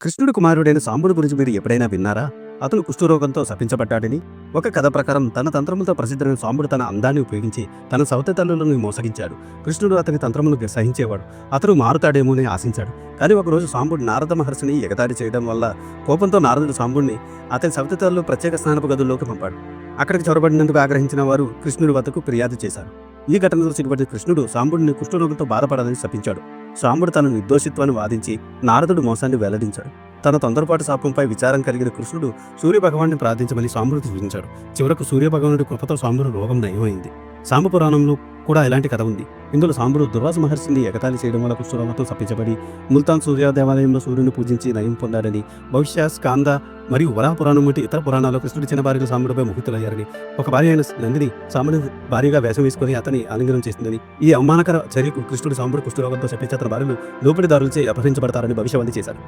కృష్ణుడి కుమారుడైన సాంబుడి గురించి మీరు ఎప్పుడైనా విన్నారా? అతను కుష్ఠరోగంతో శపించబడ్డాడని. ఒక కథ ప్రకారం తన తంత్రములతో ప్రసిద్ధుడైన సాంబుడు తన అందాన్ని ఉపయోగించి తన సవతి తల్లులను మోసగించాడు. కృష్ణుడు అతని తంత్రములను సహించేవాడు. అతను మారుతాడేమోని ఆశించాడు. కానీ ఒకరోజు సాంబుడు నారద మహర్షిని ఎగతాళి చేయడం వల్ల కోపంతో నారదుడు సాంబుడిని అతని సవతి తల్లులు ప్రత్యేక స్నానపు గదుల్లోకి పంపాడు. అక్కడికి చొరబడినందుకు ఆగ్రహించిన వారు కృష్ణుడి వద్దకు ఫిర్యాదు చేశారు. ఈ ఘటనలో సిగ్గుపడిన కృష్ణుడు సాంబుడిని కుష్ఠరోగంతో బాధపడాలని శపించాడు. సాంబుడు తన నిర్దోషిత్వాన్ని వాదించి నారదుడు మోసాన్ని వెల్లడించాడు. తన తొందరపాటు శాపంపై విచారం కలిగిన కృష్ణుడు సూర్యభగవాన్ని ప్రార్థించమని సాంబుడు సూచించాడు. చివరకు సూర్యభగవానుడి కృపతో సాంబుడు రోగం నయమైంది. సాంబ పురాణంలో కూడా ఇలాంటి కథ ఉంది. ఇందులో సాంబుడు దుర్వాస మహర్షిని ఎగతాళి చేయడం వల్ల కుష్ఠరోగంతో శపించబడి ముల్తాన్ సూర్య దేవాలయంలో సూర్యుని పూజించి నయం పొందాడని, భవిష్య, స్కాంద మరియు వరాహ పురాణం వంటి ఇతర పురాణాల్లో కృష్ణుడి చిన్న భార్యలు సాంబుడిపై మోహితులయ్యారని, ఒక భార్య అయిన నందిని సాంబుడిని భార్యగా వేషం వేసుకుని అతని ఆలింగనం చేసిందని, ఈ అవమానకర చర్యకు కృష్ణుడు సాంబుడు కుష్ఠరోగంతో శపించి అతని భార్యలు లోపలిదారులచే అపహరించబడతారని భవిష్యవాణి చేశారు.